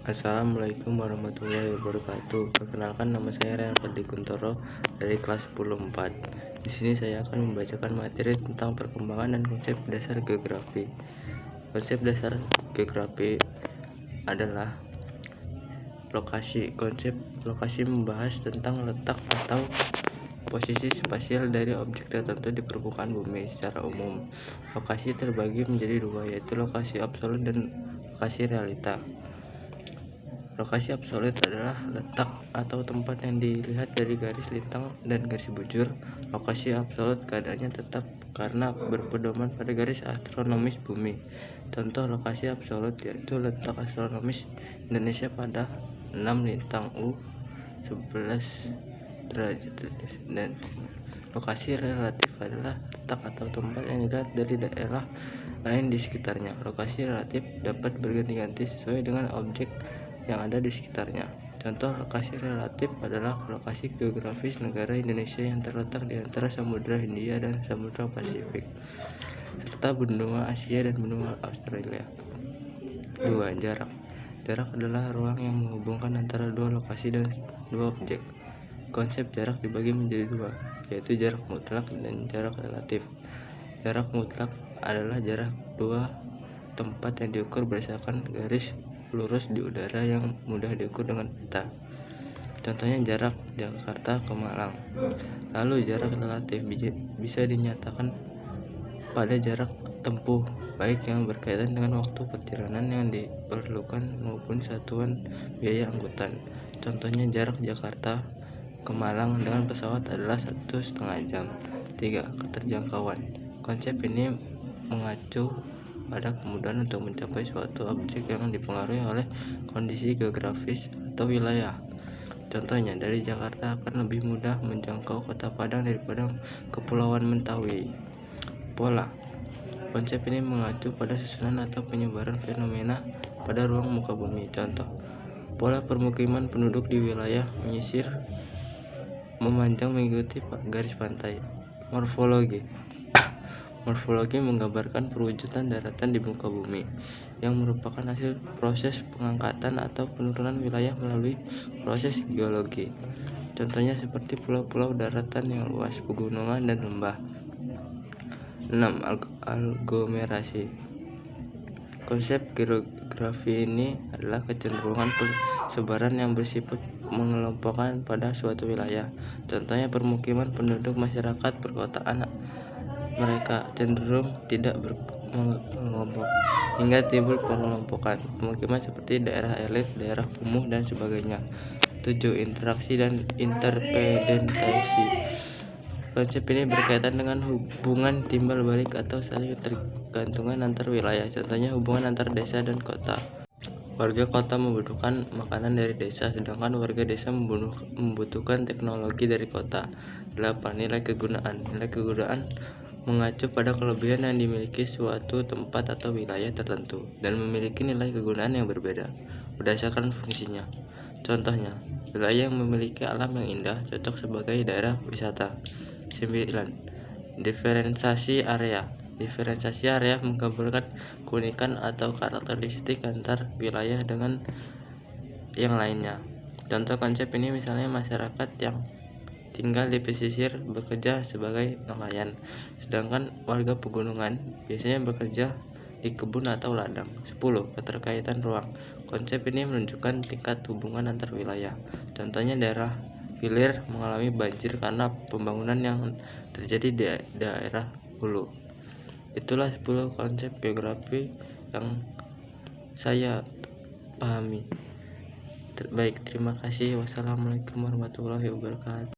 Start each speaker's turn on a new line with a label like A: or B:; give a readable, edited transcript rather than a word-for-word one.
A: Assalamualaikum warahmatullahi wabarakatuh. Perkenalkan, nama saya Rian Fadli Kuntoro dari kelas 10-4. Di sini saya akan membacakan materi tentang perkembangan dan konsep dasar geografi. Konsep dasar geografi adalah lokasi. Konsep lokasi membahas tentang letak atau posisi spasial dari objek tertentu di permukaan bumi. Secara umum, lokasi terbagi menjadi dua, yaitu lokasi absolut dan lokasi realita. Lokasi absolut adalah letak atau tempat yang dilihat dari garis lintang dan garis bujur. Lokasi absolut keadaannya tetap karena berpedoman pada garis astronomis bumi. Contoh lokasi absolut yaitu letak astronomis Indonesia pada 6 lintang U 11 derajat. Dan lokasi relatif adalah letak atau tempat yang dilihat dari daerah lain di sekitarnya. Lokasi relatif dapat berganti-ganti sesuai dengan objek yang ada di sekitarnya. Contoh lokasi relatif adalah lokasi geografis negara Indonesia yang terletak di antara Samudra Hindia dan Samudra Pasifik, serta benua Asia dan benua Australia. 2. Jarak. Jarak adalah ruang yang menghubungkan antara dua lokasi dan dua objek. Konsep jarak dibagi menjadi dua, yaitu jarak mutlak dan jarak relatif. Jarak mutlak adalah jarak dua tempat yang diukur berdasarkan garis lurus di udara yang mudah diukur dengan peta. Contohnya jarak Jakarta ke Malang. Lalu jarak relatif bisa dinyatakan pada jarak tempuh, baik yang berkaitan dengan waktu perjalanan yang diperlukan maupun satuan biaya angkutan. Contohnya jarak Jakarta ke Malang dengan pesawat adalah 1,5 jam. 3. Keterjangkauan. Konsep ini mengacu pada kemudahan untuk mencapai suatu objek yang dipengaruhi oleh kondisi geografis atau wilayah. Contohnya, dari Jakarta akan lebih mudah menjangkau Kota Padang daripada Kepulauan Mentawai. Pola. Konsep ini mengacu pada susunan atau penyebaran fenomena pada ruang muka bumi. Contoh, pola permukiman penduduk di wilayah menyisir memanjang mengikuti garis pantai. Morfologi. Morfologi menggambarkan perwujudan daratan di muka bumi yang merupakan hasil proses pengangkatan atau penurunan wilayah melalui proses geologi. Contohnya seperti pulau-pulau daratan yang luas, pegunungan, dan lembah. 6. Aglomerasi. Konsep geografi ini adalah kecenderungan persebaran yang bersifat mengelompokkan pada suatu wilayah. Contohnya permukiman penduduk masyarakat perkotaan, mereka cenderung tidak mengelompok hingga timbul pengelompokan pemukiman seperti daerah elit, daerah kumuh, dan sebagainya. 7. Interaksi dan interpedentasi. Konsep ini berkaitan dengan hubungan timbal balik atau saling tergantungan antar wilayah. Contohnya hubungan antar desa dan kota. Warga kota membutuhkan makanan dari desa, sedangkan warga desa membutuhkan teknologi dari kota. 8. Nilai kegunaan. Nilai kegunaan mengacu pada kelebihan yang dimiliki suatu tempat atau wilayah tertentu dan memiliki nilai kegunaan yang berbeda berdasarkan fungsinya. Contohnya, wilayah yang memiliki alam yang indah cocok sebagai daerah wisata. 9. Diferensiasi area. Diferensiasi area menggambarkan keunikan atau karakteristik antar wilayah dengan yang lainnya. Contoh konsep ini misalnya masyarakat yang tinggal di pesisir bekerja sebagai nelayan, sedangkan warga pegunungan biasanya bekerja di kebun atau ladang. 10. Keterkaitan ruang. Konsep ini menunjukkan tingkat hubungan antar wilayah. Contohnya daerah hilir mengalami banjir karena pembangunan yang terjadi di daerah hulu. Itulah 10 konsep geografi yang saya pahami. Baik, terima kasih. Wassalamualaikum warahmatullahi wabarakatuh.